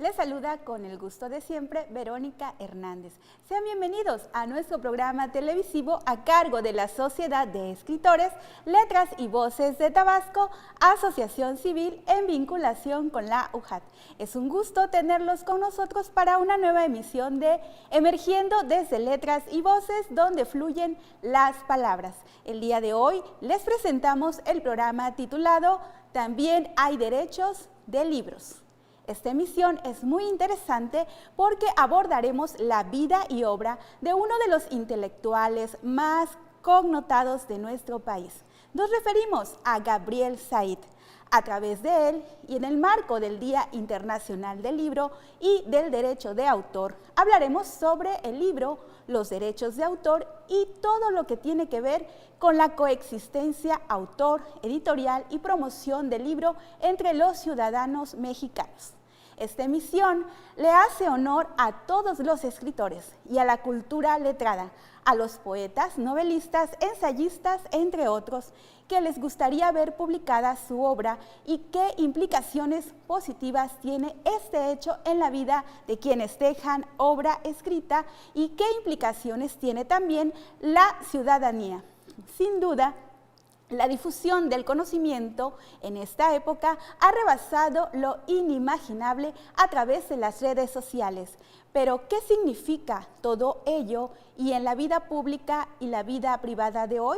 Les saluda con el gusto de siempre Verónica Hernández. Sean bienvenidos a nuestro programa televisivo a cargo de la Sociedad de Escritores, Letras y Voces de Tabasco, asociación civil en vinculación con la UJAT. Es un gusto tenerlos con nosotros para una nueva emisión de Emergiendo desde Letras y Voces, donde fluyen las palabras. El día de hoy les presentamos el programa titulado También hay derechos de libros. Esta emisión es muy interesante porque abordaremos la vida y obra de uno de los intelectuales más connotados de nuestro país. Nos referimos a Gabriel Said. A través de él y en el marco del Día Internacional del Libro y del Derecho de Autor, hablaremos sobre el libro, los derechos de autor y todo lo que tiene que ver con la coexistencia autor, editorial y promoción del libro entre los ciudadanos mexicanos. Esta emisión le hace honor a todos los escritores y a la cultura letrada, a los poetas, novelistas, ensayistas, entre otros, que les gustaría ver publicada su obra y qué implicaciones positivas tiene este hecho en la vida de quienes dejan obra escrita y qué implicaciones tiene también la ciudadanía. Sin duda, la difusión del conocimiento en esta época ha rebasado lo inimaginable a través de las redes sociales. Pero, ¿qué significa todo ello y en la vida pública y la vida privada de hoy?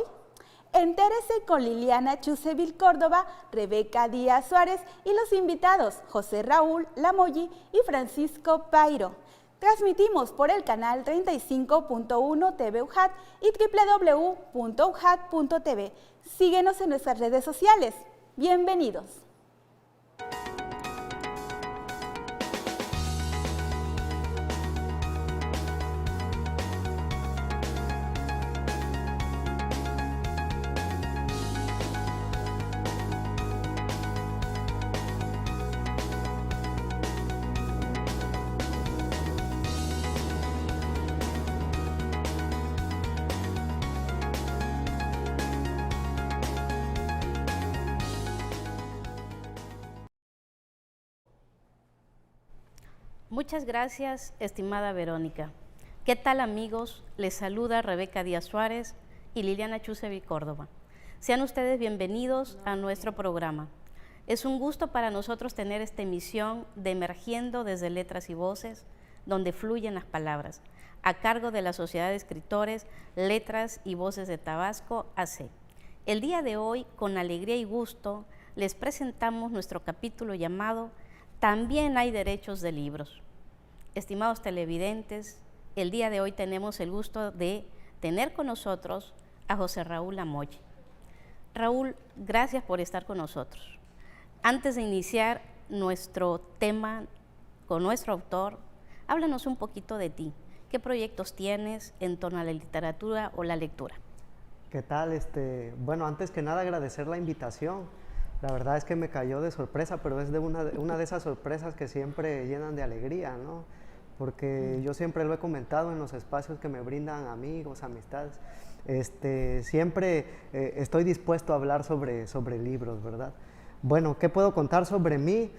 Entérese con Liliana Chusevil Córdoba, Rebeca Díaz Suárez y los invitados José Raúl Lamoyi y Francisco Pairo. Transmitimos por el canal 35.1 TV UJAT y www.ujat.tv. Síguenos en nuestras redes sociales. Bienvenidos. Muchas gracias, estimada Verónica. ¿Qué tal, amigos? Les saluda Rebeca Díaz Suárez y Liliana Chusevil Córdoba. Sean ustedes bienvenidos a nuestro programa. Es un gusto para nosotros tener esta emisión de Emergiendo desde Letras y Voces, donde fluyen las palabras, a cargo de la Sociedad de Escritores, Letras y Voces de Tabasco, AC. El día de hoy, con alegría y gusto, les presentamos nuestro capítulo llamado También hay derechos de libros. Estimados televidentes, el día de hoy tenemos el gusto de tener con nosotros a José Raúl Lamoyi. Raúl, gracias por estar con nosotros. Antes de iniciar nuestro tema con nuestro autor, háblanos un poquito de ti. ¿Qué proyectos tienes en torno a la literatura o la lectura? ¿Qué tal? Bueno, antes que nada agradecer la invitación. La verdad es que me cayó de sorpresa, pero es de una de esas sorpresas que siempre llenan de alegría, ¿no? Porque yo siempre lo he comentado en los espacios que me brindan amigos, amistades. Siempre estoy dispuesto a hablar sobre libros, ¿verdad? Bueno, ¿qué puedo contar sobre mí?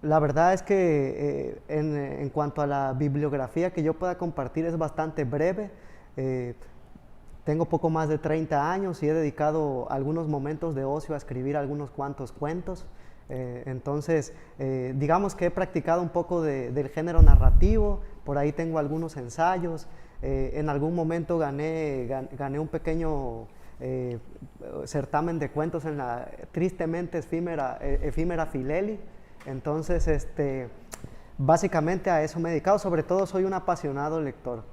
La verdad es que en cuanto a la bibliografía que yo pueda compartir es bastante breve. Tengo poco más de 30 años y he dedicado algunos momentos de ocio a escribir algunos cuantos cuentos. Entonces, digamos que he practicado un poco del género narrativo, por ahí tengo algunos ensayos. En algún momento gané un pequeño certamen de cuentos en la tristemente efímera Fileli. Entonces, básicamente a eso me he dedicado. Sobre todo soy un apasionado lector.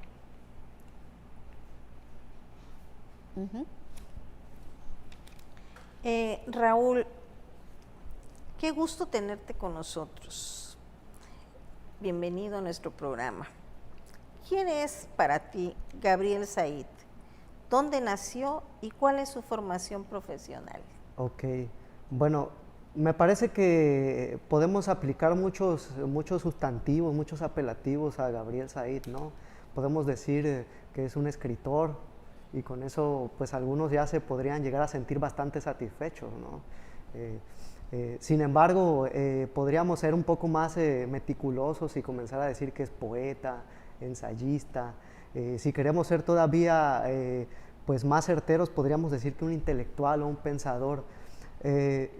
Raúl, qué gusto tenerte con nosotros. Bienvenido a nuestro programa. ¿Quién es para ti Gabriel Said? ¿Dónde nació y cuál es su formación profesional? Ok, bueno, me parece que podemos aplicar muchos sustantivos, muchos apelativos a Gabriel Said, ¿no? Podemos decir que es un escritor, y con eso pues algunos ya se podrían llegar a sentir bastante satisfechos, ¿no? Sin embargo, podríamos ser un poco más meticulosos y comenzar a decir que es poeta, ensayista. Si queremos ser todavía pues más certeros, podríamos decir que un intelectual o un pensador.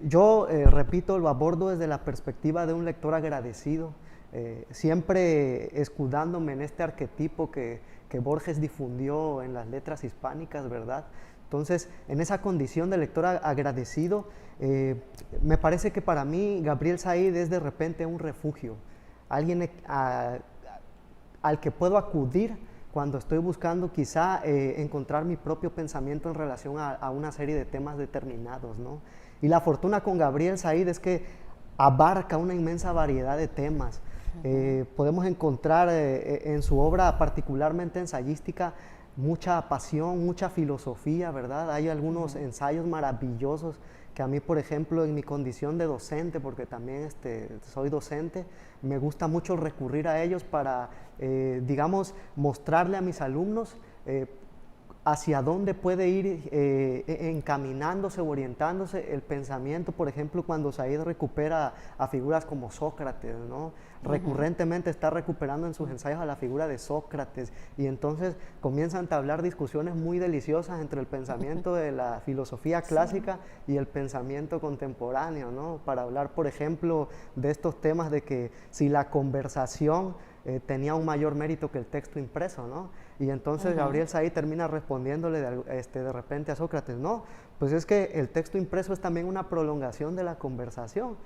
Yo, repito, lo abordo desde la perspectiva de un lector agradecido, siempre escudándome en este arquetipo que Borges difundió en las letras hispánicas, ¿verdad? Entonces, en esa condición de lector agradecido, me parece que para mí Gabriel Said es de repente un refugio, alguien al que puedo acudir cuando estoy buscando quizá encontrar mi propio pensamiento en relación a una serie de temas determinados, ¿no? Y la fortuna con Gabriel Said es que abarca una inmensa variedad de temas. Podemos encontrar en su obra, particularmente ensayística, mucha pasión, mucha filosofía, ¿verdad? Hay algunos ensayos maravillosos que a mí, por ejemplo, en mi condición de docente, porque también soy docente, me gusta mucho recurrir a ellos para, digamos, mostrarle a mis alumnos hacia dónde puede ir encaminándose o orientándose el pensamiento, por ejemplo, cuando Said recupera a figuras como Sócrates, ¿no? Recurrentemente está recuperando en sus ensayos a la figura de Sócrates, y entonces comienzan a entablar discusiones muy deliciosas entre el pensamiento de la filosofía clásica y el pensamiento contemporáneo, ¿no? Para hablar, por ejemplo, de estos temas de que si la conversación tenía un mayor mérito que el texto impreso, ¿no? Y entonces Gabriel Said termina respondiéndole de repente a Sócrates, no, pues es que el texto impreso es también una prolongación de la conversación.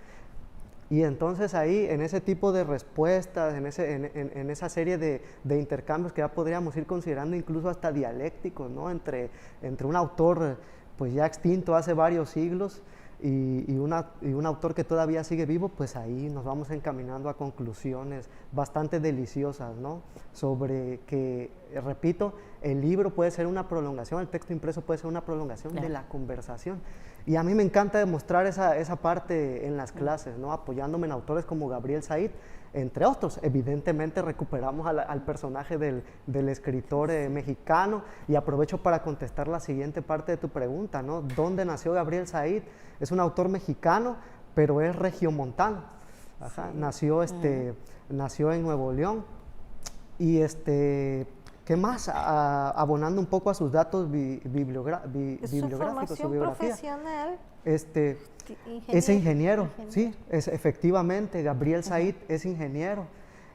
Y entonces ahí, en ese tipo de respuestas, en esa serie de intercambios que ya podríamos ir considerando incluso hasta dialécticos, ¿no? Entre un autor pues ya extinto hace varios siglos y un autor que todavía sigue vivo, pues ahí nos vamos encaminando a conclusiones bastante deliciosas, ¿no? Sobre que, repito, el libro puede ser una prolongación, el texto impreso puede ser una prolongación de la conversación. Y a mí me encanta demostrar esa parte en las clases, ¿no? Apoyándome en autores como Gabriel Said, entre otros. Evidentemente recuperamos al personaje del escritor mexicano, y aprovecho para contestar la siguiente parte de tu pregunta, ¿no? ¿Dónde nació Gabriel Said? Es un autor mexicano, pero es regiomontano. Ajá. Sí. Nació en Nuevo León. Y ¿qué más? Abonando un poco a sus datos bibliográficos, su formación biografía. Profesional. Es ingeniero, sí, efectivamente, Gabriel Said es ingeniero.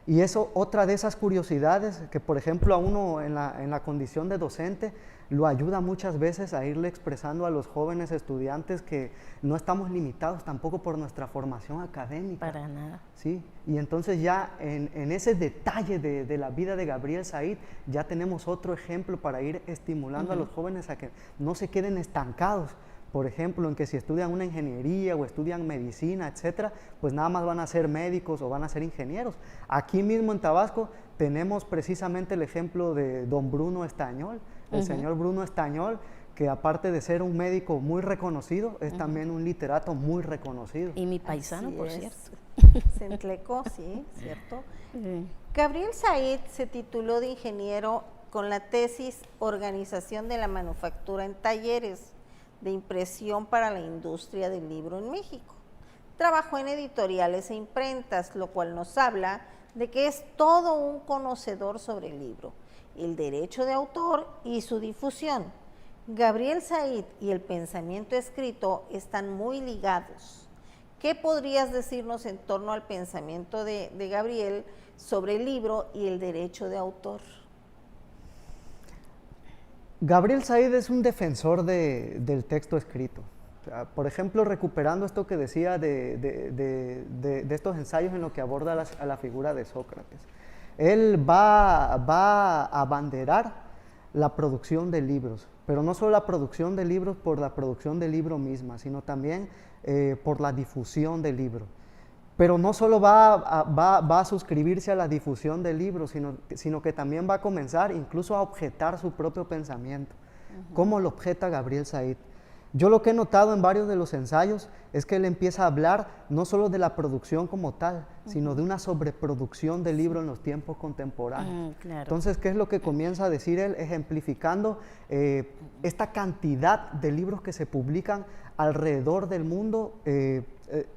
Y eso, otra de esas curiosidades que, por ejemplo, a uno en la condición de docente lo ayuda muchas veces a irle expresando a los jóvenes estudiantes que no estamos limitados tampoco por nuestra formación académica. Para nada. Sí, y entonces ya en ese detalle de la vida de Gabriel Said ya tenemos otro ejemplo para ir estimulando a los jóvenes a que no se queden estancados. Por ejemplo, en que si estudian una ingeniería o estudian medicina, etcétera, pues nada más van a ser médicos o van a ser ingenieros. Aquí mismo en Tabasco tenemos precisamente el ejemplo de don Bruno Estañol, el señor Bruno Estañol, que aparte de ser un médico muy reconocido, es también un literato muy reconocido. Y mi paisano, Así por es. cierto. Centleco, sí, cierto. Gabriel Said se tituló de ingeniero con la tesis Organización de la Manufactura en Talleres de Impresión para la Industria del Libro en México. Trabajó en editoriales e imprentas, lo cual nos habla de que es todo un conocedor sobre el libro, el derecho de autor y su difusión. Gabriel Said y el pensamiento escrito están muy ligados. ¿Qué podrías decirnos en torno al pensamiento de Gabriel sobre el libro y el derecho de autor? Gabriel Said es un defensor del texto escrito. O sea, por ejemplo, recuperando esto que decía de estos ensayos en lo que aborda a la figura de Sócrates. Él va a abanderar la producción de libros, pero no solo la producción de libros por la producción del libro misma, sino también por la difusión del libro. Pero no solo va a suscribirse a la difusión del libro, sino que también va a comenzar incluso a objetar su propio pensamiento. ¿Cómo lo objeta Gabriel Said? Yo lo que he notado en varios de los ensayos es que él empieza a hablar no solo de la producción como tal, sino de una sobreproducción del libro en los tiempos contemporáneos. Claro. Entonces, ¿qué es lo que comienza a decir él? Ejemplificando esta cantidad de libros que se publican alrededor del mundo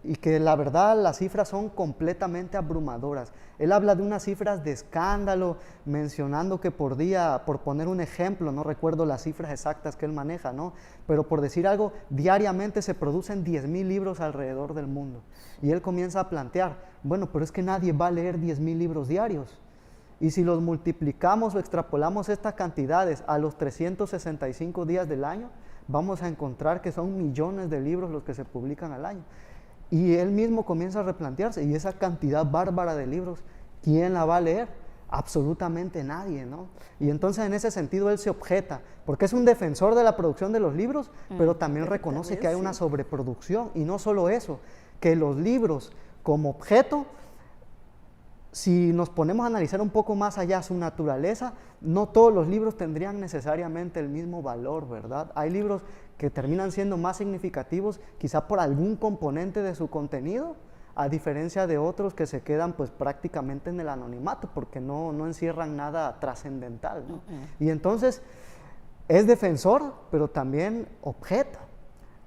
y que la verdad las cifras son completamente abrumadoras. Él habla de unas cifras de escándalo, mencionando que por día, por poner un ejemplo, no recuerdo las cifras exactas que él maneja, ¿no? Pero por decir algo, diariamente se producen 10,000 libros alrededor del mundo. Y él comienza a plantear, bueno, pero es que nadie va a leer 10,000 libros diarios. Y si los multiplicamos o extrapolamos estas cantidades a los 365 días del año, vamos a encontrar que son millones de libros los que se publican al año. Y él mismo comienza a replantearse, y esa cantidad bárbara de libros, ¿quién la va a leer? Absolutamente nadie, ¿no? Y entonces en ese sentido él se objeta, porque es un defensor de la producción de los libros, pero también reconoce también que hay una sobreproducción, y no solo eso, que los libros como objeto, si nos ponemos a analizar un poco más allá su naturaleza, no todos los libros tendrían necesariamente el mismo valor, ¿verdad? Hay libros que terminan siendo más significativos quizá por algún componente de su contenido, a diferencia de otros que se quedan pues prácticamente en el anonimato porque no encierran nada trascendental, ¿no? Y entonces es defensor, pero también objeta.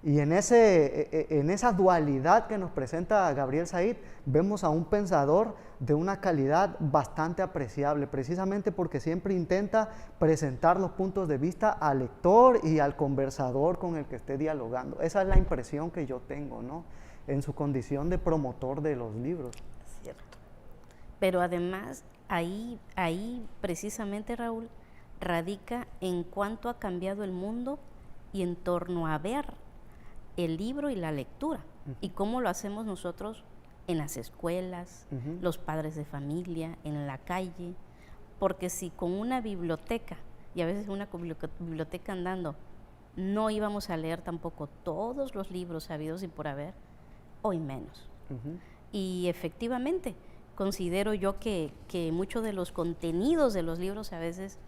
Y en esa dualidad que nos presenta Gabriel Said, vemos a un pensador de una calidad bastante apreciable, precisamente porque siempre intenta presentar los puntos de vista al lector y al conversador con el que esté dialogando. Esa es la impresión que yo tengo, ¿no? En su condición de promotor de los libros. Cierto. Pero además, ahí precisamente, Raúl, radica en cuánto ha cambiado el mundo y en torno a ver el libro y la lectura, y cómo lo hacemos nosotros en las escuelas, los padres de familia, en la calle, porque si con una biblioteca, y a veces una biblioteca andando, no íbamos a leer tampoco todos los libros habidos y por haber, hoy menos. Y efectivamente, considero yo que muchos de los contenidos de los libros a veces,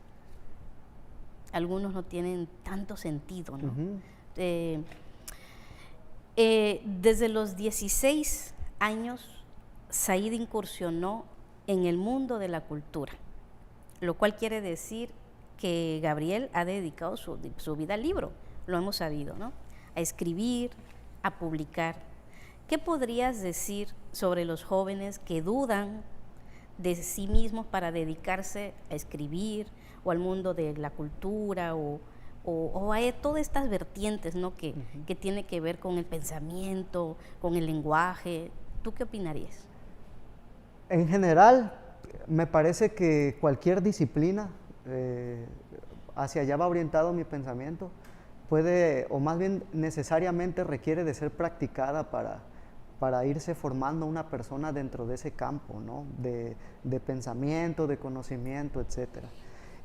algunos no tienen tanto sentido, ¿no? Desde los 16 años, Said incursionó en el mundo de la cultura, lo cual quiere decir que Gabriel ha dedicado su vida al libro, lo hemos sabido, ¿no? A escribir, a publicar. ¿Qué podrías decir sobre los jóvenes que dudan de sí mismos para dedicarse a escribir o al mundo de la cultura o a todas estas vertientes, ¿no? que tiene que ver con el pensamiento, con el lenguaje? ¿Tú qué opinarías? En general, me parece que cualquier disciplina, hacia allá va orientado mi pensamiento, puede, o más bien necesariamente requiere de ser practicada para irse formando una persona dentro de ese campo, ¿no? de pensamiento, de conocimiento, etcétera.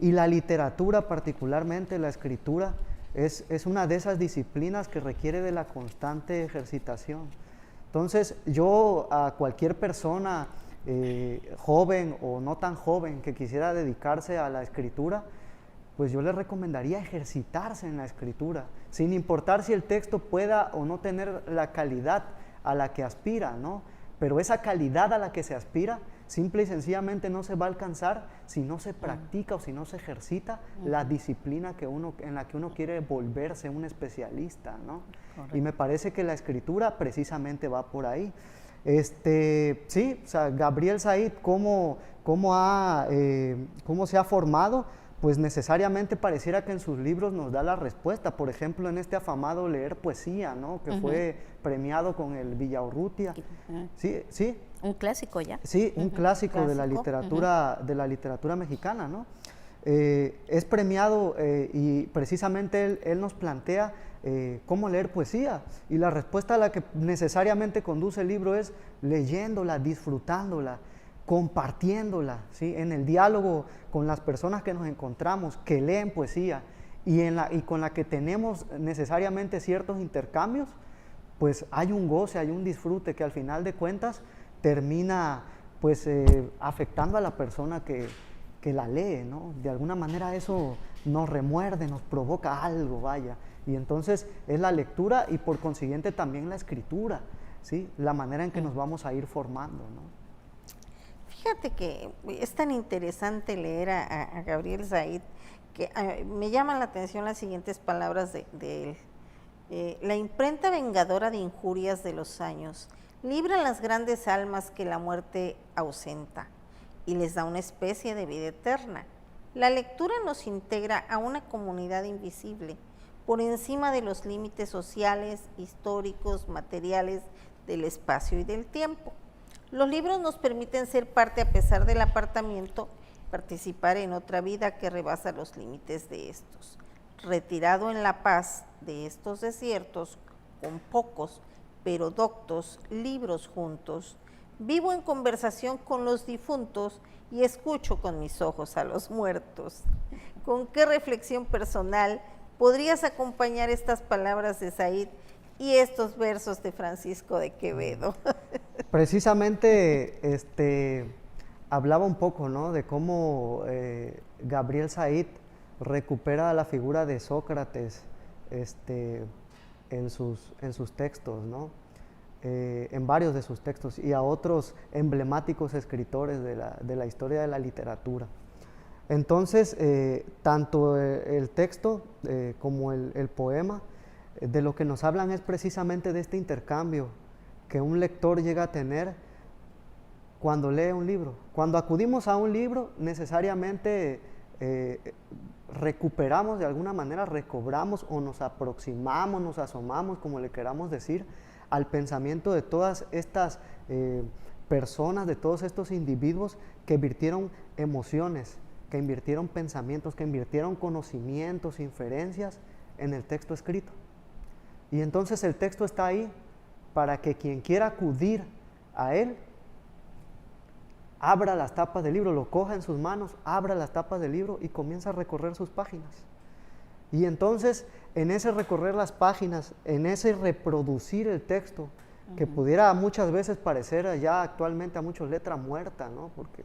Y la literatura, particularmente la escritura, es una de esas disciplinas que requiere de la constante ejercitación. Entonces, yo a cualquier persona, joven o no tan joven, que quisiera dedicarse a la escritura, pues yo le recomendaría ejercitarse en la escritura, sin importar si el texto pueda o no tener la calidad a la que aspira, ¿no? Pero esa calidad a la que se aspira, simple y sencillamente no se va a alcanzar si no se practica o si no se ejercita la disciplina en la que uno quiere volverse un especialista, ¿no? Correcto. Y me parece que la escritura precisamente va por ahí. Sí, o sea, Gabriel Said, ¿cómo se ha formado? Pues necesariamente pareciera que en sus libros nos da la respuesta. Por ejemplo, en este afamado Leer Poesía, ¿no? Que fue premiado con el Villaurrutia. Sí. Un clásico ya. Sí, un clásico de la literatura mexicana, ¿no? Es premiado y precisamente él nos plantea cómo leer poesía, y la respuesta a la que necesariamente conduce el libro es leyéndola, disfrutándola, compartiéndola, ¿sí? En el diálogo con las personas que nos encontramos, que leen poesía y con la que tenemos necesariamente ciertos intercambios, pues hay un goce, hay un disfrute que al final de cuentas termina pues afectando a la persona que la lee, ¿no? De alguna manera eso nos remuerde, nos provoca algo, vaya, y entonces es la lectura y por consiguiente también la escritura, ¿sí? La manera en que nos vamos a ir formando, ¿no? Fíjate que es tan interesante leer a Gabriel Said que me llaman la atención las siguientes palabras de él. La imprenta vengadora de injurias de los años libra las grandes almas que la muerte ausenta y les da una especie de vida eterna. La lectura nos integra a una comunidad invisible, por encima de los límites sociales, históricos, materiales, del espacio y del tiempo. Los libros nos permiten ser parte a pesar del apartamiento, participar en otra vida que rebasa los límites de estos. Retirado en la paz de estos desiertos, con pocos, pero doctos libros juntos, vivo en conversación con los difuntos y escucho con mis ojos a los muertos. ¿Con qué reflexión personal podrías acompañar estas palabras de Said y estos versos de Francisco de Quevedo? Precisamente hablaba un poco, ¿no?, de cómo Gabriel Said recupera la figura de Sócrates en sus textos, ¿no? En varios de sus textos, y a otros emblemáticos escritores de la historia de la literatura. Entonces, tanto el texto como el poema, de lo que nos hablan es precisamente de este intercambio que un lector llega a tener cuando lee un libro. Cuando acudimos a un libro, necesariamente recuperamos de alguna manera, recobramos o nos aproximamos, nos asomamos, como le queramos decir, al pensamiento de todas estas personas, de todos estos individuos que invirtieron emociones, que invirtieron pensamientos, que invirtieron conocimientos, inferencias en el texto escrito. Y entonces el texto está ahí para que quien quiera acudir a él, abra las tapas del libro, lo coja en sus manos, abra las tapas del libro y comienza a recorrer sus páginas. Y entonces, en ese recorrer las páginas, en ese reproducir el texto, que pudiera muchas veces parecer ya actualmente a muchos letra muerta, ¿no? Porque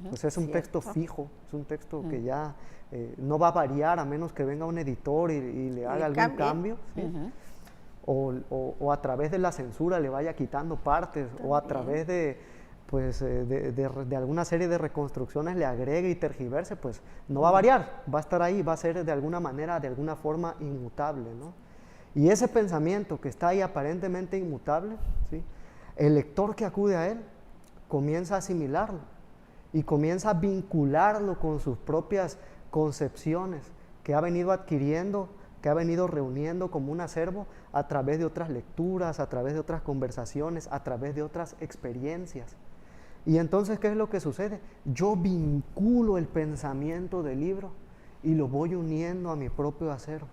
pues es un texto fijo, es un texto que ya no va a variar a menos que venga un editor y le haga algún cambio, ¿sí? O a través de la censura le vaya quitando partes, o a través de alguna serie de reconstrucciones le agregue y tergiverse, pues no va a variar, va a estar ahí, va a ser de alguna manera, de alguna forma inmutable, ¿no? Y ese pensamiento que está ahí aparentemente inmutable, ¿sí?, el lector que acude a él comienza a asimilarlo y comienza a vincularlo con sus propias concepciones que ha venido adquiriendo, que ha venido reuniendo como un acervo a través de otras lecturas, a través de otras conversaciones, a través de otras experiencias. Y entonces, ¿qué es lo que sucede? Yo vinculo el pensamiento del libro y lo voy uniendo a mi propio acervo.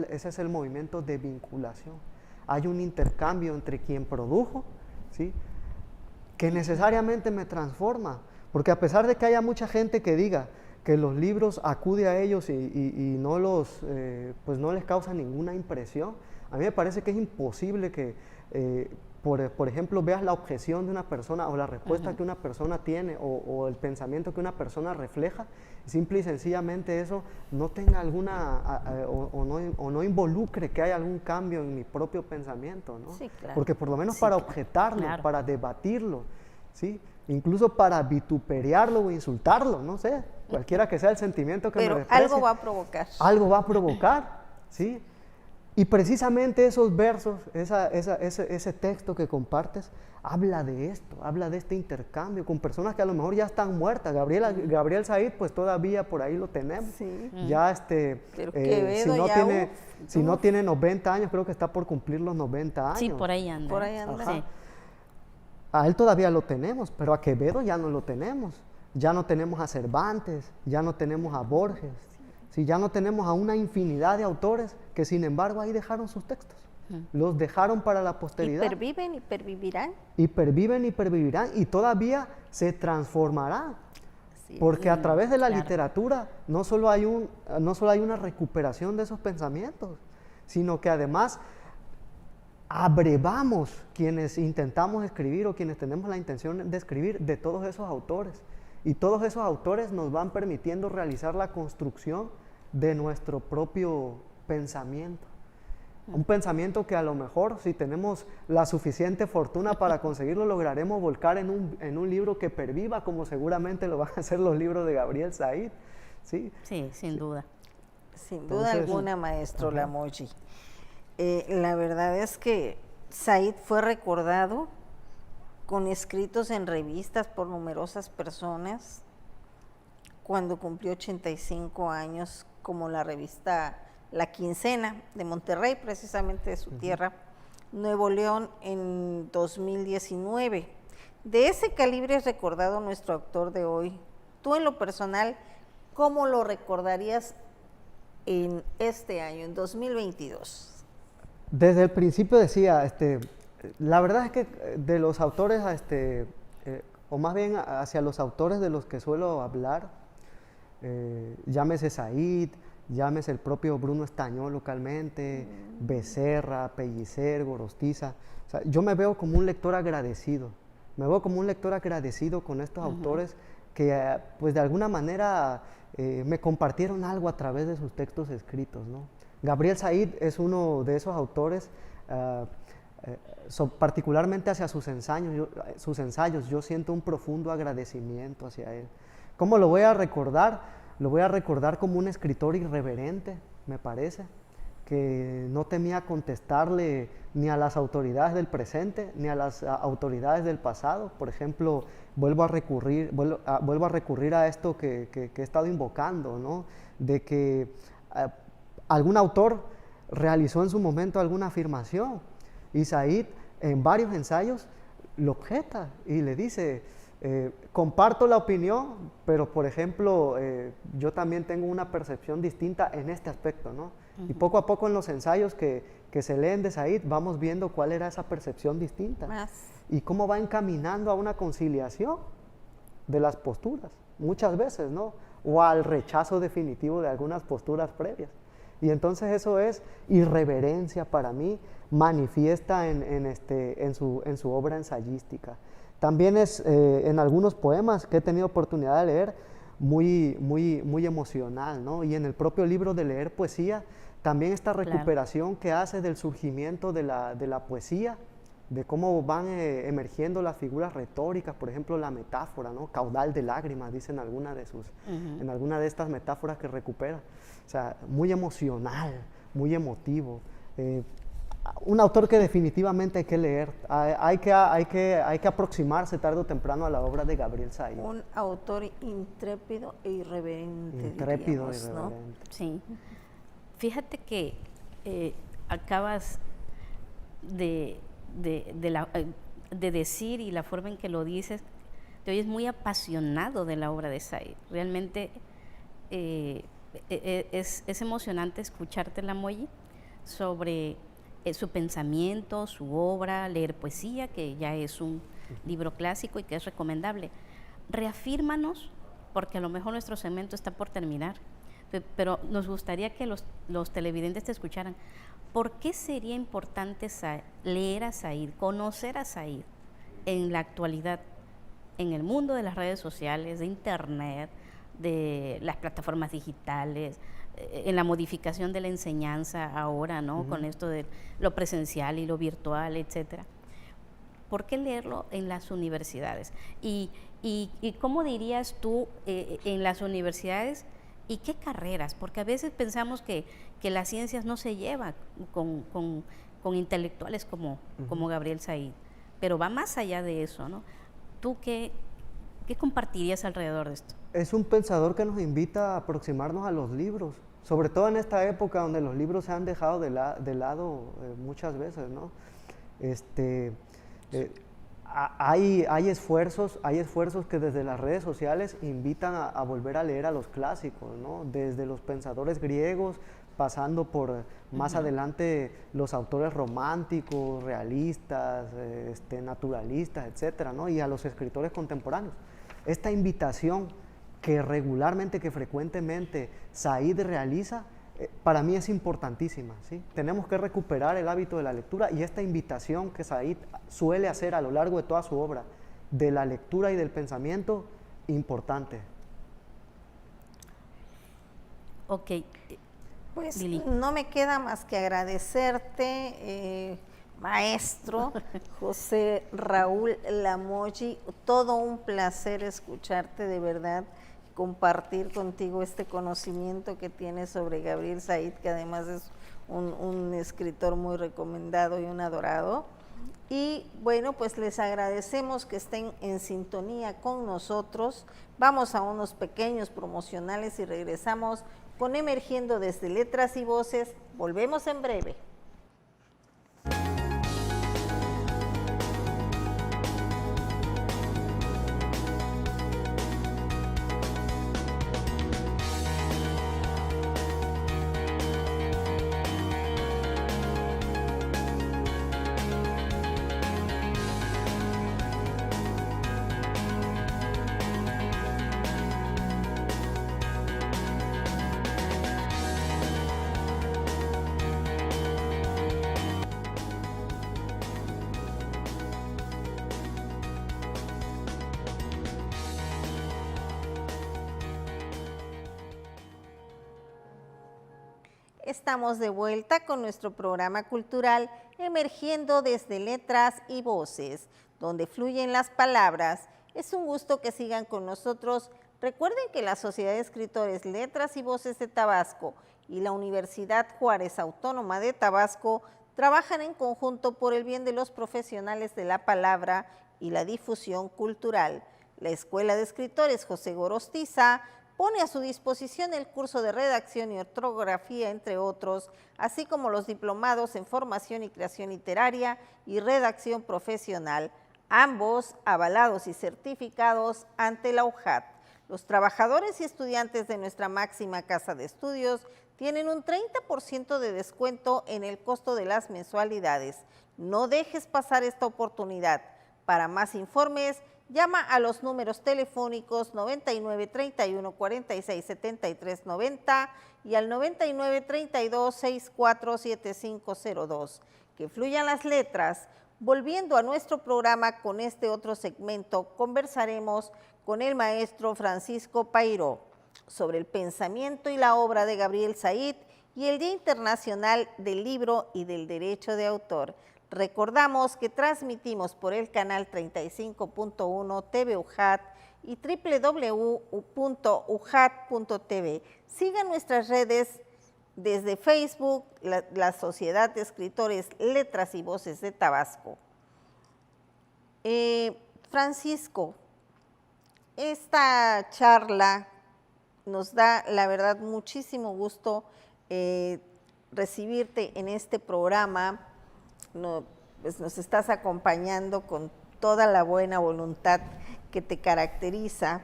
Ese es el movimiento de vinculación. Hay un intercambio entre quien produjo, ¿sí?, que necesariamente me transforma. Porque a pesar de que haya mucha gente que diga que los libros acude a ellos y no pues no les causa ninguna impresión, a mí me parece que es imposible que, por ejemplo, veas la objeción de una persona o la respuesta que una persona tiene o el pensamiento que una persona refleja, simple y sencillamente eso no tenga alguna, o no involucre que haya algún cambio en mi propio pensamiento, ¿no? Sí, claro. Porque por lo menos para objetarlo, para debatirlo, ¿sí?, incluso para vituperiarlo o insultarlo, no sé, cualquiera que sea el sentimiento que me exprese. Pero algo va a provocar. Algo va a provocar, ¿sí? Y precisamente esos versos, ese texto que compartes, habla de esto, habla de este intercambio con personas que a lo mejor ya están muertas. Gabriel Said, pues todavía por ahí lo tenemos. Sí. Ya Pero Quevedo si no tiene 90 años, creo que está por cumplir los 90 años. Sí, por ahí anda. Por ahí anda. Sí. A él todavía lo tenemos, pero a Quevedo ya no lo tenemos. Ya no tenemos a Cervantes, ya no tenemos a Borges, ¿sí? Ya no tenemos a una infinidad de autores que sin embargo ahí dejaron sus textos. Los dejaron para la posteridad. Y perviven y pervivirán. Y perviven y pervivirán y todavía se transformarán. Sí, porque a través de la literatura no solo hay una recuperación de esos pensamientos, sino que además abrevamos quienes intentamos escribir o quienes tenemos la intención de escribir de todos esos autores. Y todos esos autores nos van permitiendo realizar la construcción de nuestro propio pensamiento. Un pensamiento que a lo mejor, si tenemos la suficiente fortuna para conseguirlo, lograremos volcar en un libro que perviva, como seguramente lo van a hacer los libros de Gabriel Said. Sí, sí, sin duda. Sin duda alguna, maestro Lamoji. La verdad es que Said fue recordado con escritos en revistas por numerosas personas cuando cumplió 85 años, como la revista La Quincena de Monterrey, precisamente de su tierra, Nuevo León, en 2019. De ese calibre es recordado nuestro autor de hoy. Tú, en lo personal, ¿cómo lo recordarías en este año, en 2022? Desde el principio decía, la verdad es que de los autores, o más bien hacia los autores de los que suelo hablar, llámese Said, llámese el propio Bruno Estañó localmente, Becerra, Pellicer, Gorostiza, o sea, yo me veo como un lector agradecido, con estos autores que pues de alguna manera me compartieron algo a través de sus textos escritos, ¿no? Gabriel Said es uno de esos autores, particularmente hacia sus ensayos, yo siento un profundo agradecimiento hacia él. ¿Cómo lo voy a recordar? Lo voy a recordar como un escritor irreverente, me parece, que no temía contestarle ni a las autoridades del presente, ni a las autoridades del pasado. Por ejemplo, vuelvo a recurrir a esto que he estado invocando, ¿no? De que algún autor realizó en su momento alguna afirmación y Said en varios ensayos lo objeta y le dice, comparto la opinión, pero por ejemplo yo también tengo una percepción distinta en este aspecto, ¿no? Y poco a poco en los ensayos que se leen de Said vamos viendo cuál era esa percepción distinta y cómo va encaminando a una conciliación de las posturas, muchas veces, ¿no? O al rechazo definitivo de algunas posturas previas. Y entonces eso es irreverencia para mí, manifiesta en su obra ensayística. También es en algunos poemas que he tenido oportunidad de leer muy emocional, ¿no? Y en el propio libro de leer poesía, también esta recuperación que hace del surgimiento de la poesía, de cómo van emergiendo las figuras retóricas, por ejemplo la metáfora, ¿no? Caudal de lágrimas, dicen en alguna de estas metáforas que recupera. O sea, muy emocional, muy emotivo. Un autor que definitivamente hay que leer, hay que aproximarse tarde o temprano a la obra de Gabriel Said. Un autor intrépido e irreverente. Intrépido diríamos, e irreverente. ¿no? Sí. Fíjate que acabas de decir, y la forma en que lo dices, te oyes muy apasionado de la obra de Said. Realmente es emocionante escucharte, Lamoyi, sobre su pensamiento, su obra, leer poesía, que ya es un libro clásico y que es recomendable. Reafírmanos, porque a lo mejor nuestro segmento está por terminar, pero nos gustaría que los televidentes te escucharan. ¿Por qué sería importante leer a Said, conocer a Said en la actualidad, en el mundo de las redes sociales, de internet, de las plataformas digitales, en la modificación de la enseñanza ahora, ¿no? Con esto de lo presencial y lo virtual, etcétera? ¿Por qué leerlo en las universidades? Y ¿cómo dirías tú en las universidades y qué carreras? Porque a veces pensamos que las ciencias no se llevan con intelectuales como Gabriel Said, pero va más allá de eso, ¿no? ¿Tú qué compartirías alrededor de esto? Es un pensador que nos invita a aproximarnos a los libros, sobre todo en esta época donde los libros se han dejado de lado muchas veces, ¿no? Hay esfuerzos que desde las redes sociales invitan a volver a leer a los clásicos, ¿no? Desde los pensadores griegos, pasando por más adelante los autores románticos, realistas, naturalistas, etcétera, ¿no? Y a los escritores contemporáneos. Esta invitación que frecuentemente Said realiza, para mí es importantísima, ¿sí? Tenemos que recuperar el hábito de la lectura y esta invitación que Said suele hacer a lo largo de toda su obra, de la lectura y del pensamiento, importante. Ok. Pues Lili. no me queda más que agradecerte, maestro José Raúl Lamoyi. Todo un placer escucharte, de verdad. compartir contigo este conocimiento que tienes sobre Gabriel Said, que además es un escritor muy recomendado y un adorado. Y bueno, pues les agradecemos que estén en sintonía con nosotros. Vamos a unos pequeños promocionales y regresamos con Emergiendo desde Letras y Voces. Volvemos en breve. Estamos de vuelta con nuestro programa cultural Emergiendo desde Letras y Voces, donde fluyen las palabras. Es un gusto que sigan con nosotros. Recuerden que la Sociedad de Escritores Letras y Voces de Tabasco y la Universidad Juárez Autónoma de Tabasco trabajan en conjunto por el bien de los profesionales de la palabra y la difusión cultural. La Escuela de Escritores José Gorostiza pone a su disposición el curso de redacción y ortografía, entre otros, así como los diplomados en formación y creación literaria y redacción profesional, ambos avalados y certificados ante la UJAT. Los trabajadores y estudiantes de nuestra máxima casa de estudios tienen un 30% de descuento en el costo de las mensualidades. No dejes pasar esta oportunidad. Para más informes, llama a los números telefónicos 99 31 46 73 90 y al 99 32 64 7502. Que fluyan las letras. Volviendo a nuestro programa con este otro segmento, conversaremos con el maestro Francisco Pairó sobre el pensamiento y la obra de Gabriel Said y el Día Internacional del Libro y del Derecho de Autor. Recordamos que transmitimos por el canal 35.1 TV UJAT y www.ujat.tv. Sigan nuestras redes desde Facebook, la Sociedad de Escritores Letras y Voces de Tabasco. Francisco, esta charla nos da, la verdad, muchísimo gusto recibirte en este programa. Pues nos estás acompañando con toda la buena voluntad que te caracteriza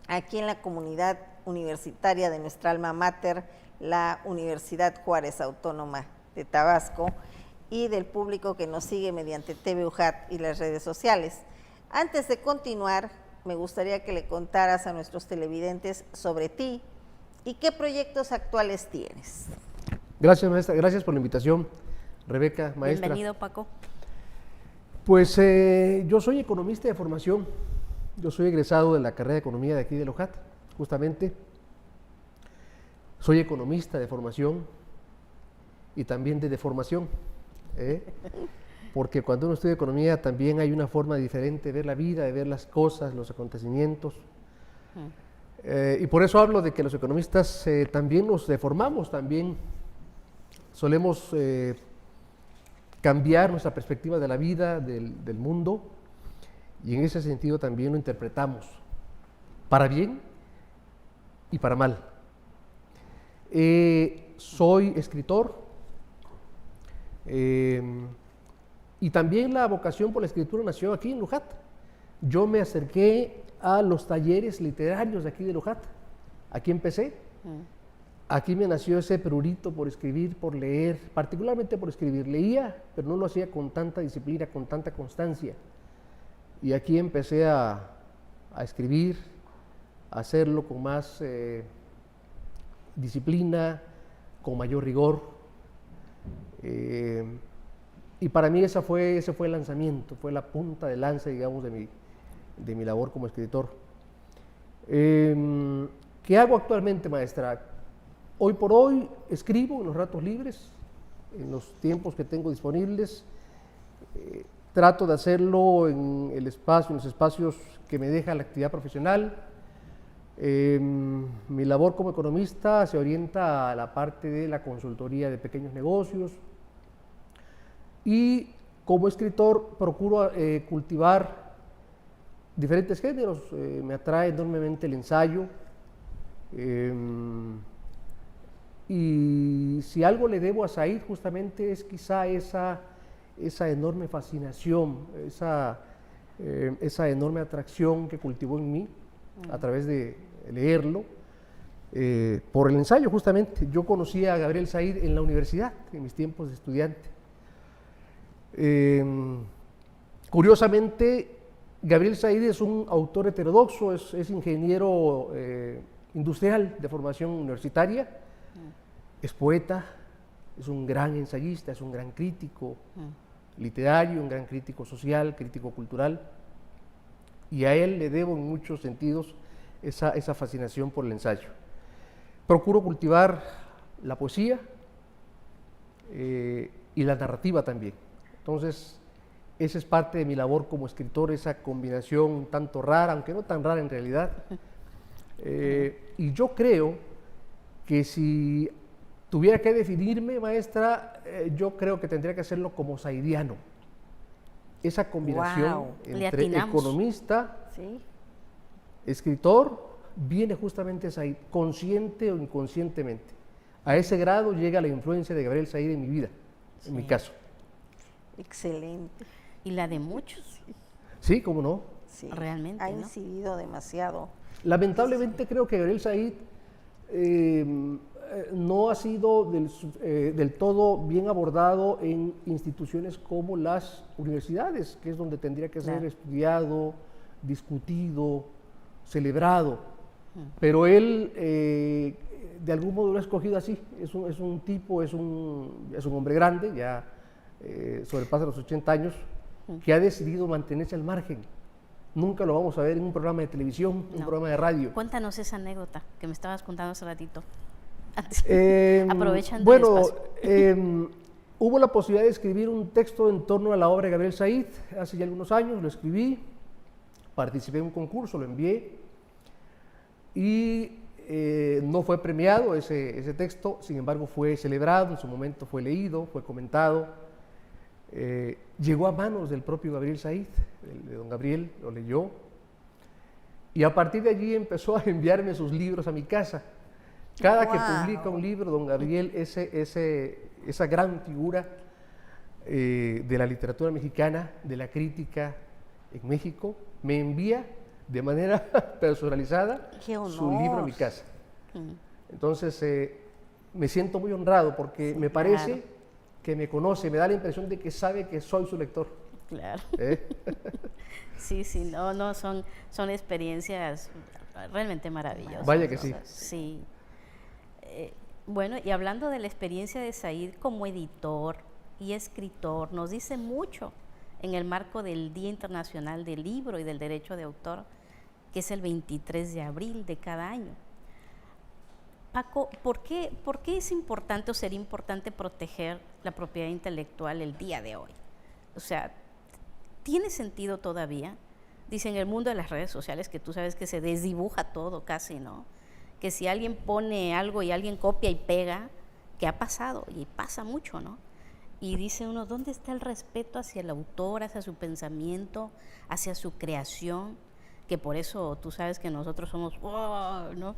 aquí en la comunidad universitaria de nuestra alma mater, la Universidad Juárez Autónoma de Tabasco, y del público que nos sigue mediante TV UJAT y las redes sociales. Antes de continuar, me gustaría que le contaras a nuestros televidentes sobre ti y qué proyectos actuales tienes. Gracias, maestra. Gracias por la invitación. Rebeca, maestra. Bienvenido, Paco. Pues yo soy economista de formación. Yo soy egresado de la carrera de Economía de aquí de UJAT, justamente. Soy economista de formación y también de deformación, porque cuando uno estudia economía también hay una forma diferente de ver la vida, de ver las cosas, los acontecimientos. Y por eso hablo de que los economistas también nos deformamos, también solemos cambiar nuestra perspectiva de la vida, del mundo, y en ese sentido también lo interpretamos, para bien y para mal. Soy escritor, y también la vocación por la escritura nació aquí en UJAT. Yo me acerqué a los talleres literarios de aquí de UJAT, aquí empecé. Aquí me nació ese prurito por escribir, por leer, particularmente por escribir. Leía, pero no lo hacía con tanta disciplina, con tanta constancia. Y aquí empecé a escribir, a hacerlo con más disciplina, con mayor rigor. Y para mí ese fue el lanzamiento, fue la punta de lanza, digamos, de mi labor como escritor. ¿Qué hago actualmente, maestra? Hoy por hoy escribo en los ratos libres, en los tiempos que tengo disponibles. Trato de hacerlo en los espacios que me deja la actividad profesional. Mi labor como economista se orienta a la parte de la consultoría de pequeños negocios y como escritor procuro cultivar diferentes géneros. Me atrae enormemente el ensayo y si algo le debo a Said justamente es quizá esa enorme fascinación, esa enorme atracción que cultivó en mí a través de leerlo, por el ensayo justamente. Yo conocí a Gabriel Said en la universidad, en mis tiempos de estudiante. Curiosamente, Gabriel Said es un autor heterodoxo, es ingeniero industrial de formación universitaria, es poeta, es un gran ensayista, es un gran crítico literario, un gran crítico social, crítico cultural, y a él le debo en muchos sentidos esa fascinación por el ensayo. Procuro cultivar la poesía y la narrativa también. Entonces, esa es parte de mi labor como escritor, esa combinación tanto rara, aunque no tan rara en realidad. Y yo creo que si tuviera que definirme, maestra, yo creo que tendría que hacerlo como saidiano. Esa combinación Wow. entre economista, Sí. escritor, viene justamente de Said, consciente o inconscientemente. A ese grado llega la influencia de Gabriel Said en mi vida, en mi caso. Excelente. Y la de muchos, Sí, cómo no. Sí. Realmente, Ha ¿no? incidido demasiado. Lamentablemente creo que Gabriel Said no ha sido del todo bien abordado en instituciones como las universidades, que es donde tendría que ser Claro. estudiado, discutido, celebrado. Pero él de algún modo lo ha escogido así. Es un tipo, es un hombre grande, ya sobrepasa los 80 años, que ha decidido mantenerse al margen. Nunca lo vamos a ver en un programa de televisión, un No. programa de radio. Cuéntanos esa anécdota que me estabas contando hace ratito. Aprovechando el Bueno, espacio. hubo la posibilidad de escribir un texto en torno a la obra de Gabriel Said hace ya algunos años, lo escribí, participé en un concurso, lo envié y no fue premiado ese texto, sin embargo fue celebrado, en su momento fue leído, fue comentado, llegó a manos del propio Gabriel Said, de don Gabriel, lo leyó y a partir de allí empezó a enviarme sus libros a mi casa. Cada que publica un libro, don Gabriel, esa gran figura de la literatura mexicana, de la crítica en México, me envía de manera personalizada ¡Qué honor! su libro a mi casa. Entonces, me siento muy honrado porque me parece claro. que me conoce, me da la impresión de que sabe que soy su lector. Claro. ¿Eh? Sí, no, son experiencias realmente maravillosas. Vaya que sí. Sí. Bueno, y hablando de la experiencia de Said como editor y escritor, nos dice mucho en el marco del Día Internacional del Libro y del Derecho de Autor, que es el 23 de abril de cada año. Paco, ¿por qué es importante o sería importante proteger la propiedad intelectual el día de hoy? O sea, ¿tiene sentido todavía? Dice, en el mundo de las redes sociales, que tú sabes que se desdibuja todo casi, ¿no? Que si alguien pone algo y alguien copia y pega, ¿qué ha pasado? Y pasa mucho, ¿no? Y dice uno, ¿dónde está el respeto hacia el autor, hacia su pensamiento, hacia su creación? Que por eso tú sabes que nosotros somos, wow, ¿no?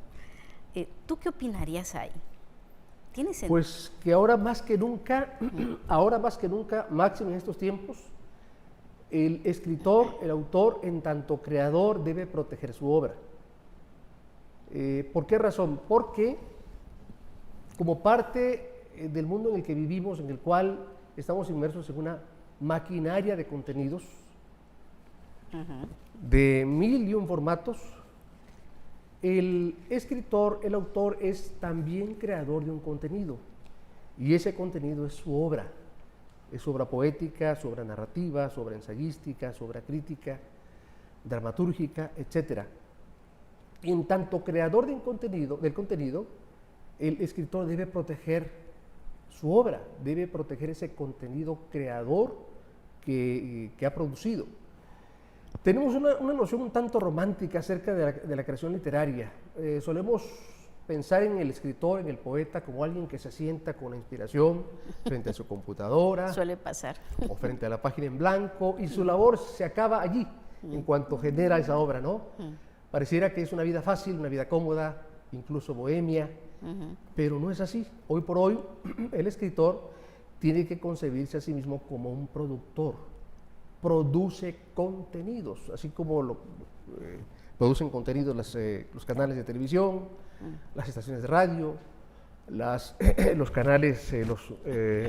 ¿Tú qué opinarías ahí? ¿Tiene sentido? Pues que ahora más que nunca, máximo en estos tiempos, el escritor, el autor, en tanto creador, debe proteger su obra. ¿Por qué razón? Porque como parte del mundo en el que vivimos, en el cual estamos inmersos en una maquinaria de contenidos, de 1001 formatos, el escritor, el autor es también creador de un contenido y ese contenido es su obra poética, su obra narrativa, su obra ensayística, su obra crítica, dramatúrgica, etc. Y en tanto creador del contenido, el escritor debe proteger su obra, debe proteger ese contenido creador que ha producido. Tenemos una noción un tanto romántica acerca de la creación literaria. Solemos pensar en el escritor, en el poeta, como alguien que se sienta con la inspiración frente a su computadora Suele pasar. o frente a la página en blanco, y su labor se acaba allí, en cuanto genera esa obra, ¿no? Pareciera que es una vida fácil, una vida cómoda, incluso bohemia, pero no es así. Hoy por hoy, el escritor tiene que concebirse a sí mismo como un productor. Produce contenidos, así como producen contenidos los canales de televisión, las estaciones de radio, los canales, los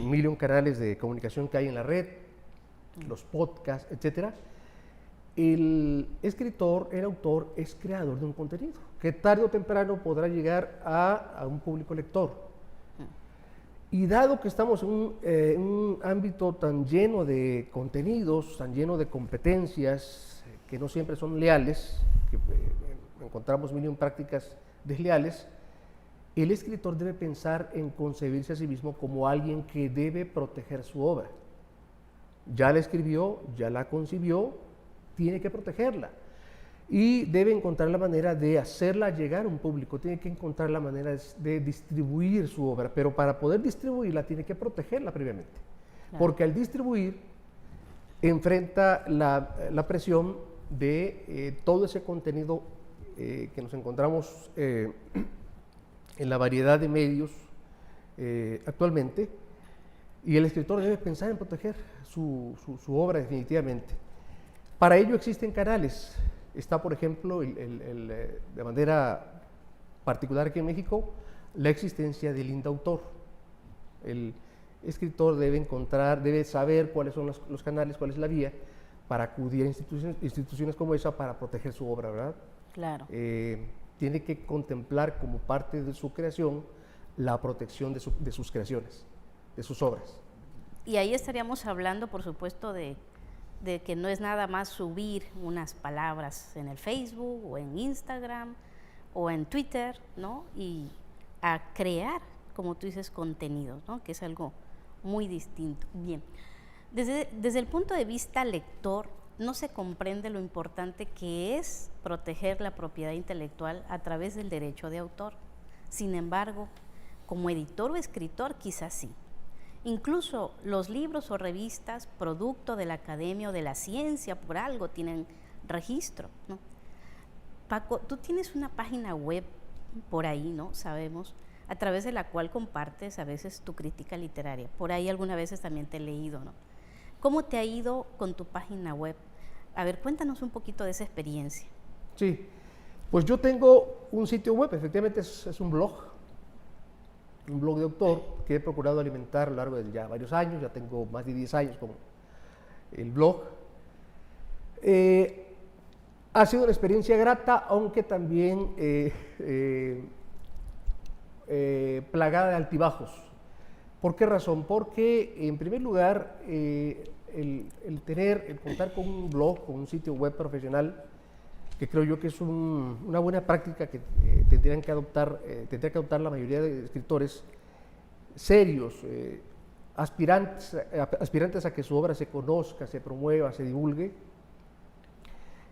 million canales de comunicación que hay en la red, los podcasts, etc. El escritor, el autor, es creador de un contenido que tarde o temprano podrá llegar a un público lector. Y dado que estamos en un ámbito tan lleno de contenidos, tan lleno de competencias, que no siempre son leales, que encontramos million prácticas desleales, el escritor debe pensar en concebirse a sí mismo como alguien que debe proteger su obra. Ya la escribió, ya la concibió, tiene que protegerla. Y debe encontrar la manera de hacerla llegar a un público, tiene que encontrar la manera de distribuir su obra, pero para poder distribuirla tiene que protegerla previamente. Claro. Porque al distribuir enfrenta la presión de todo ese contenido que nos encontramos en la variedad de medios actualmente, y el escritor debe pensar en proteger su obra definitivamente. Para ello existen canales. Está, por ejemplo, de manera particular aquí en México, la existencia del indautor. El escritor debe saber cuáles son los canales, cuál es la vía para acudir a instituciones como esa para proteger su obra, ¿verdad? Claro. Tiene que contemplar como parte de su creación la protección de sus creaciones, de sus obras. Y ahí estaríamos hablando, por supuesto, de que no es nada más subir unas palabras en el Facebook o en Instagram o en Twitter, ¿no? Y a crear, como tú dices, contenidos, ¿no? Que es algo muy distinto. Bien, desde el punto de vista lector, no se comprende lo importante que es proteger la propiedad intelectual a través del derecho de autor. Sin embargo, como editor o escritor, quizás sí. Incluso los libros o revistas, producto de la academia o de la ciencia, por algo tienen registro, ¿no? Paco, tú tienes una página web por ahí, ¿no? Sabemos, a través de la cual compartes a veces tu crítica literaria. Por ahí algunas veces también te he leído, ¿no? ¿Cómo te ha ido con tu página web? A ver, cuéntanos un poquito de esa experiencia. Sí, pues yo tengo un sitio web, efectivamente es un blog de autor que he procurado alimentar a lo largo de ya varios años, ya tengo más de 10 años con el blog. Ha sido una experiencia grata, aunque también plagada de altibajos. ¿Por qué razón? Porque, en primer lugar, el contar con un blog, con un sitio web profesional, que creo yo que es una buena práctica que tendría que adoptar la mayoría de escritores serios, aspirantes a que su obra se conozca, se promueva, se divulgue.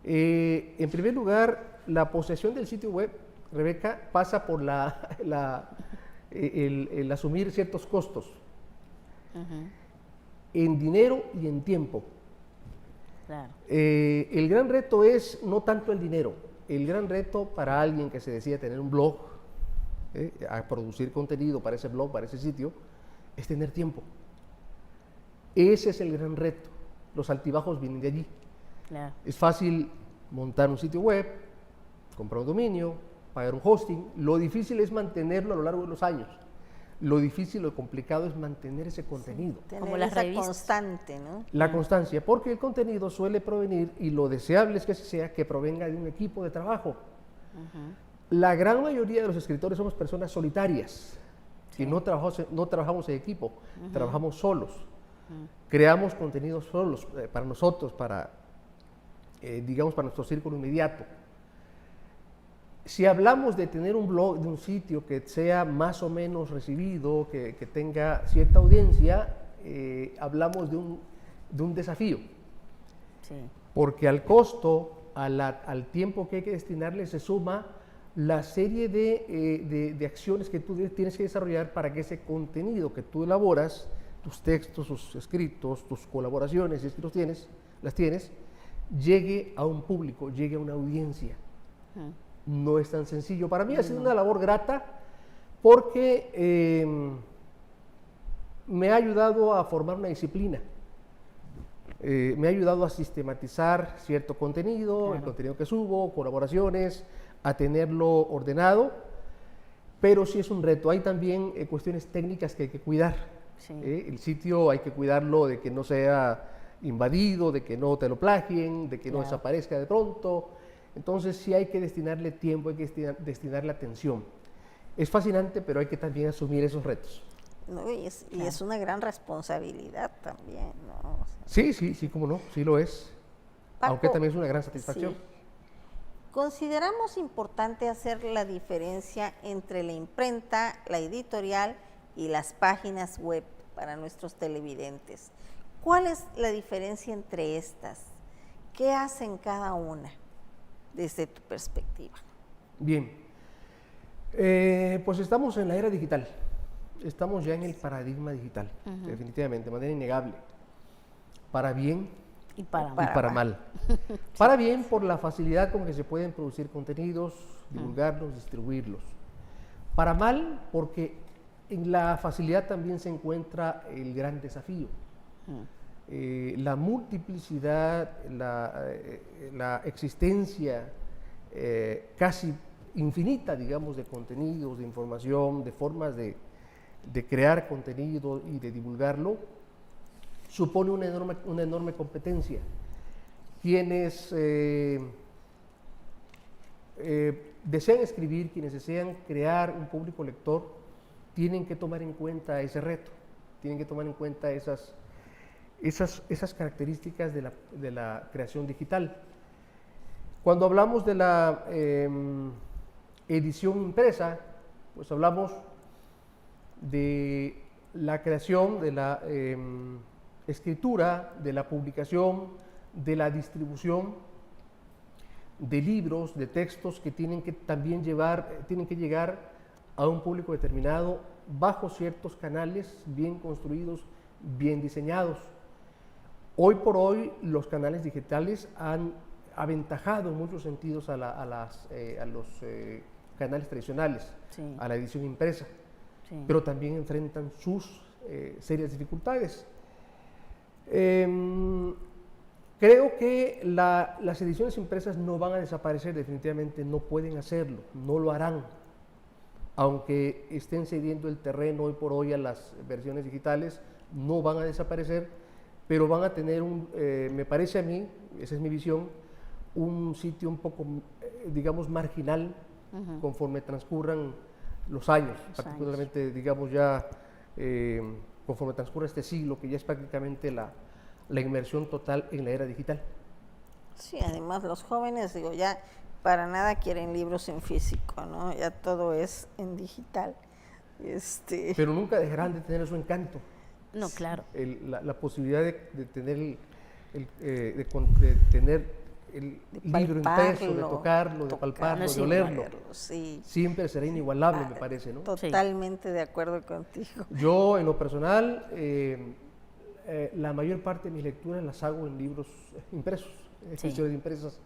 En primer lugar, la posesión del sitio web, Rebeca, pasa por el asumir ciertos costos, en dinero y en tiempo. Claro. El gran reto es no tanto el dinero, el gran reto para alguien que se decida tener un blog, a producir contenido para ese blog, para ese sitio, es tener tiempo. Ese es el gran reto, los altibajos vienen de allí. Claro. Es fácil montar un sitio web, comprar un dominio, pagar un hosting, lo difícil es mantenerlo a lo largo de los años. Lo difícil, lo complicado es mantener ese contenido. Sí, como las revistas. Constante, ¿no? La constancia, porque el contenido suele provenir, y lo deseable es que así sea, que provenga de un equipo de trabajo. La gran mayoría de los escritores somos personas solitarias, que no trabajamos en equipo, trabajamos solos. Creamos contenidos solos, para nosotros, digamos, para nuestro círculo inmediato. Si hablamos de tener un blog, de un sitio que sea más o menos recibido, que tenga cierta audiencia, hablamos de un desafío. Sí. porque al costo, al tiempo que hay que destinarle, se suma la serie de acciones que tú tienes que desarrollar para que ese contenido que tú elaboras, tus textos, tus escritos, tus colaboraciones, si es que las tienes, llegue a un público, llegue a una audiencia. No es tan sencillo. Para mí ha sido una labor grata porque me ha ayudado a formar una disciplina. Me ha ayudado a sistematizar cierto contenido, el contenido que subo, colaboraciones, a tenerlo ordenado, pero sí es un reto. Hay también cuestiones técnicas que hay que cuidar. Sí. El sitio hay que cuidarlo de que no sea invadido, de que no te lo plagien, de que no desaparezca de pronto. Entonces sí hay que destinarle tiempo, hay que destinarle atención. Es fascinante, pero hay que también asumir esos retos. No, y es una gran responsabilidad también, ¿no? O sea, Sí, cómo no, sí lo es. Paco, Aunque también es una gran satisfacción. sí. Consideramos importante hacer la diferencia entre la imprenta, la editorial y las páginas web para nuestros televidentes. ¿Cuál es la diferencia entre estas? ¿Qué hacen cada una desde tu perspectiva? Bien, pues estamos en la era digital. Estamos ya en el paradigma digital, definitivamente, de manera innegable. Para bien Y para y para mal. Para bien por la facilidad con que se pueden producir contenidos, divulgarlos, distribuirlos. Para mal porque en la facilidad también se encuentra el gran desafío. La multiplicidad, la existencia casi infinita, digamos, de contenidos, de información, de formas de crear contenido y de divulgarlo, supone una enorme competencia. Quienes desean escribir, quienes desean crear un público lector, tienen que tomar en cuenta ese reto, tienen que tomar en cuenta esas características de la creación digital. Cuando hablamos de la edición impresa, pues hablamos de la creación, de la escritura, de la publicación, de la distribución de libros, de textos que tienen que también llegar a un público determinado bajo ciertos canales bien construidos, bien diseñados. Hoy por hoy los canales digitales han aventajado en muchos sentidos a los canales tradicionales, Sí. a la edición impresa, Sí. pero también enfrentan sus serias dificultades. Creo que las ediciones impresas no van a desaparecer, definitivamente no pueden hacerlo, no lo harán, aunque estén cediendo el terreno hoy por hoy a las versiones digitales, no van a desaparecer, pero van a tener me parece a mí, esa es mi visión, un sitio un poco, digamos, marginal conforme transcurran los años, particularmente, digamos, ya conforme transcurra este siglo, que ya es prácticamente la inmersión total en la era digital. Sí, además los jóvenes, digo, ya para nada quieren libros en físico, ¿no? Ya todo es en digital. Pero nunca dejarán de tener su encanto. No, claro. La posibilidad de tener de tener el libro impreso, de tocarlo, de palparlo, de olerlo. Sí. Siempre será inigualable, me parece, ¿no? Totalmente de acuerdo contigo. Yo, en lo personal, la mayor parte de mis lecturas las hago en libros impresos, ediciones impresas.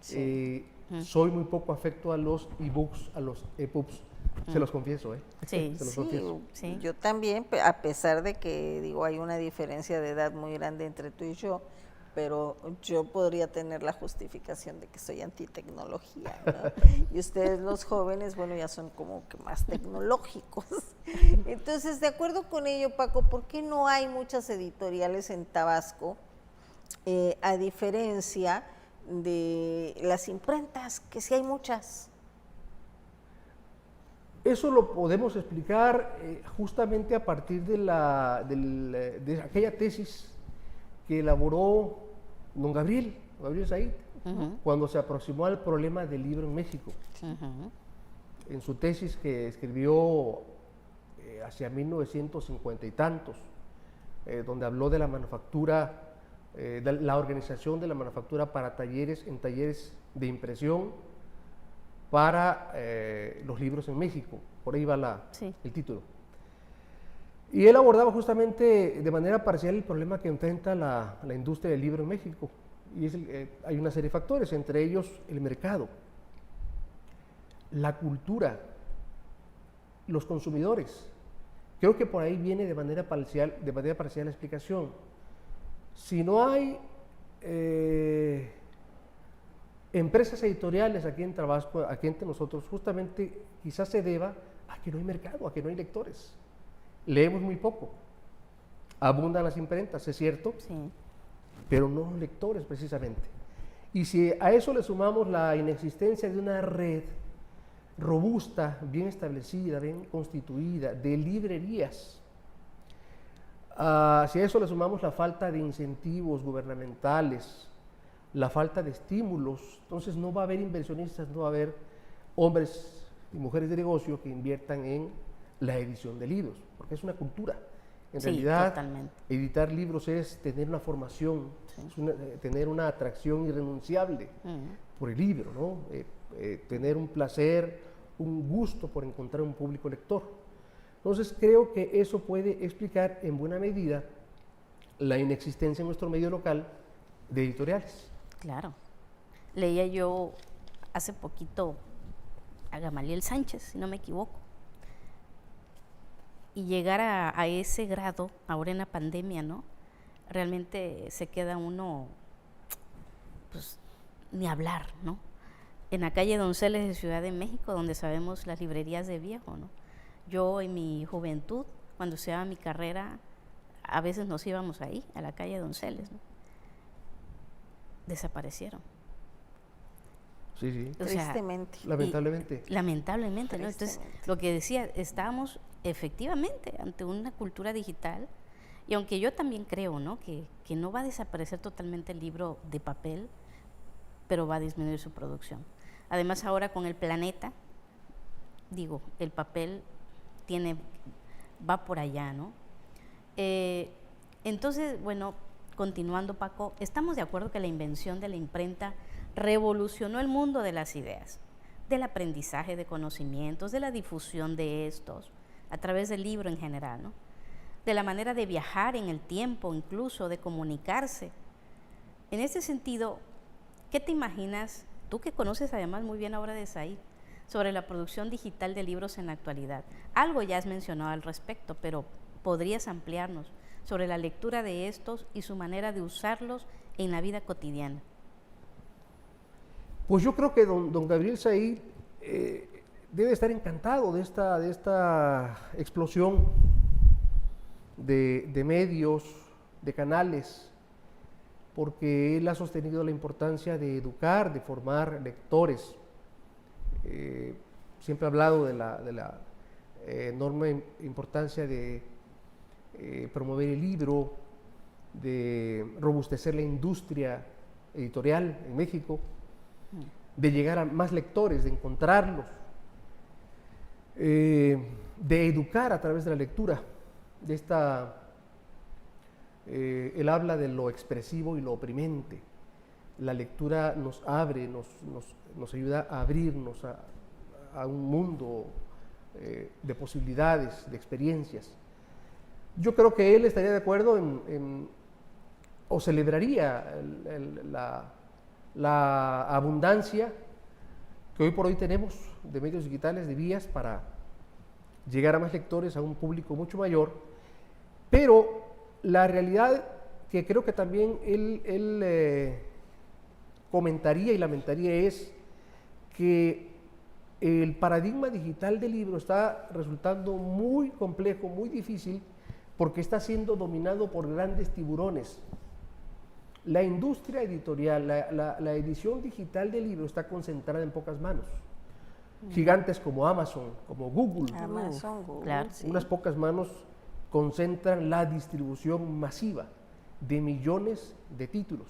Soy muy poco afecto a los ebooks, a los EPUBs, se los confieso, Sí, se los confieso. Sí. Yo también, a pesar de que, digo, hay una diferencia de edad muy grande entre tú y yo, pero yo podría tener la justificación de que soy antitecnología, ¿no? Y ustedes los jóvenes, bueno, ya son como que más tecnológicos. Entonces, de acuerdo con ello, Paco, ¿por qué no hay muchas editoriales en Tabasco, a diferencia de las imprentas, que sí hay muchas? Eso lo podemos explicar justamente a partir de aquella tesis que elaboró don Gabriel Said, cuando se aproximó al problema del libro en México. En su tesis que escribió hacia 1950 y tantos, donde habló de la manufactura la organización de la manufactura para en talleres de impresión para los libros en México. Por ahí va Sí. el título. Y él abordaba justamente de manera parcial el problema que enfrenta la industria del libro en México. Y hay una serie de factores, entre ellos el mercado, la cultura, los consumidores. Creo que por ahí viene de manera parcial la explicación. Si no hay empresas editoriales aquí en Tabasco, aquí entre nosotros, justamente quizás se deba a que no hay mercado, a que no hay lectores. Leemos muy poco. Abundan las imprentas, es cierto, Sí. pero no los lectores precisamente. Y si a eso le sumamos la inexistencia de una red robusta, bien establecida, bien constituida, de librerías, si a eso le sumamos la falta de incentivos gubernamentales, la falta de estímulos, entonces no va a haber inversionistas, no va a haber hombres y mujeres de negocio que inviertan en la edición de libros, porque es una cultura. En Sí, realidad, totalmente. editar libros es tener una formación, es tener una atracción irrenunciable por el libro, ¿no? Tener un placer, un gusto por encontrar un público lector. Entonces creo que eso puede explicar en buena medida la inexistencia en nuestro medio local de editoriales. Claro. Leía yo hace poquito a Gamaliel Sánchez, si no me equivoco. Y llegar a ese grado, ahora en la pandemia, ¿no? Realmente se queda uno, pues, ni hablar, ¿no? En la calle Donceles de Ciudad de México, donde sabemos las librerías de viejo, ¿no? Yo en mi juventud, cuando estudiaba mi carrera, a veces nos íbamos ahí, a la calle Donceles, ¿no? Desaparecieron. Sí, sí. O sea, Tristemente. Lamentablemente. Lamentablemente, ¿no? Entonces, Tristemente. lo que decía, estábamos efectivamente ante una cultura digital, y aunque yo también creo, ¿no? que no va a desaparecer totalmente el libro de papel, pero va a disminuir su producción. Además, ahora con el planeta, digo, el papel va por allá, ¿no? Entonces, bueno, continuando, Paco, estamos de acuerdo que la invención de la imprenta revolucionó el mundo de las ideas, del aprendizaje de conocimientos, de la difusión de estos, a través del libro en general, ¿no? De la manera de viajar en el tiempo, incluso de comunicarse. En ese sentido, ¿qué te imaginas, tú que conoces además muy bien la obra de Said, sobre la producción digital de libros en la actualidad? Algo ya has mencionado al respecto, pero ¿podrías ampliarnos sobre la lectura de estos y su manera de usarlos en la vida cotidiana? Pues yo creo que don Gabriel Said debe estar encantado de esta explosión de medios, de canales, porque él ha sostenido la importancia de educar, de formar lectores. Siempre ha hablado de la enorme importancia de promover el libro, de robustecer la industria editorial en México, de llegar a más lectores, de encontrarlos, de educar a través de la lectura, él habla de lo expresivo y lo oprimente. La lectura nos abre, nos ayuda a abrirnos a un mundo de posibilidades, de experiencias. Yo creo que él estaría de acuerdo o celebraría la abundancia que hoy por hoy tenemos de medios digitales, de vías para llegar a más lectores, a un público mucho mayor, pero la realidad que creo que también él comentaría y lamentaría es que el paradigma digital del libro está resultando muy complejo, muy difícil, porque está siendo dominado por grandes tiburones. La industria editorial, la edición digital del libro está concentrada en pocas manos. Gigantes como Amazon, como Google, Amazon, Google, claro. sí. unas pocas manos concentran la distribución masiva de millones de títulos.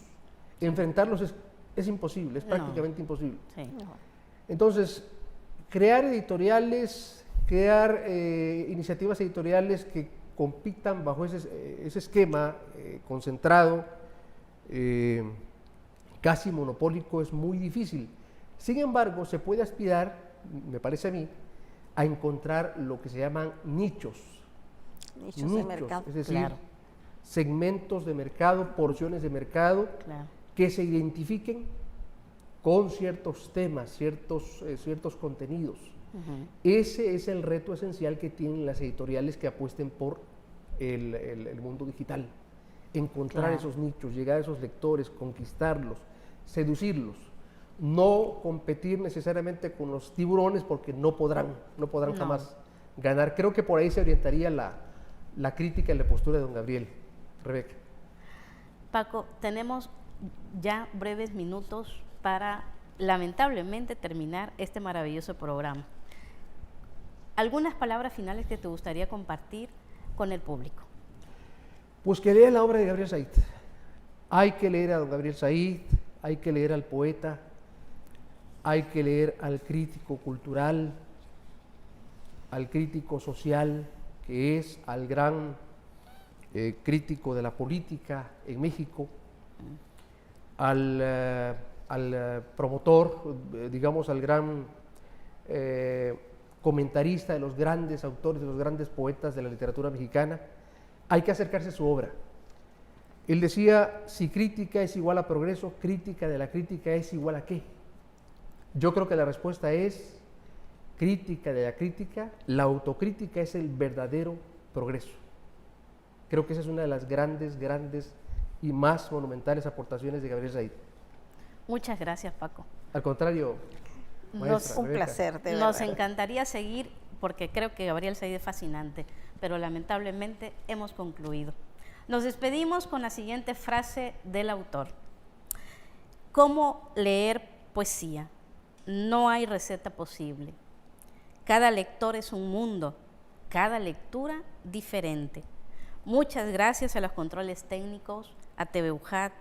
Enfrentarlos es imposible, es prácticamente imposible. Sí. Entonces, crear editoriales, crear iniciativas editoriales que compitan bajo ese esquema concentrado, casi monopólico es muy difícil. Sin embargo, se puede aspirar, me parece a mí, a encontrar lo que se llaman nichos. Nichos de mercado. Es decir, Claro. segmentos de mercado, porciones de mercado Claro. que se identifiquen con ciertos temas, ciertos contenidos. Ese es el reto esencial que tienen las editoriales que apuesten por el mundo digital. Encontrar Claro. esos nichos, llegar a esos lectores, conquistarlos, seducirlos. No competir necesariamente con los tiburones porque no podrán No. jamás ganar. Creo que por ahí se orientaría la crítica y la postura de don Gabriel. Rebeca. Paco, tenemos ya breves minutos para, lamentablemente, terminar este maravilloso programa. ¿Algunas palabras finales que te gustaría compartir con el público? Pues que lean la obra de Gabriel Said. Hay que leer a don Gabriel Said, hay que leer al poeta, hay que leer al crítico cultural, al crítico social, que es al gran crítico de la política en México, al promotor, digamos, al gran comentarista de los grandes autores, de los grandes poetas de la literatura mexicana. Hay que acercarse a su obra. Él decía, si crítica es igual a progreso, crítica de la crítica es igual a ¿qué? Yo creo que la respuesta es crítica de la crítica, la autocrítica es el verdadero progreso. Creo que esa es una de las grandes y más monumentales aportaciones de Gabriel Said. Muchas gracias, Paco. Al contrario, maestra Un Rebeca, placer, de Nos verdad. encantaría seguir porque creo que Gabriel Said es fascinante, pero lamentablemente hemos concluido. Nos despedimos con la siguiente frase del autor. ¿Cómo leer poesía? No hay receta posible. Cada lector es un mundo, cada lectura diferente. Muchas gracias a los controles técnicos, a TV UJAT,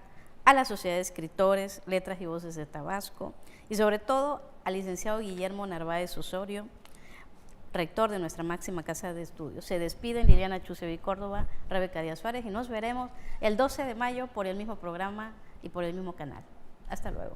a la Sociedad de Escritores, Letras y Voces de Tabasco y sobre todo al licenciado Guillermo Narváez Osorio, rector de nuestra máxima casa de estudios. Se despiden Liliana Chusevi Córdoba, Rebeca Díaz Suárez y nos veremos el 12 de mayo por el mismo programa y por el mismo canal. Hasta luego.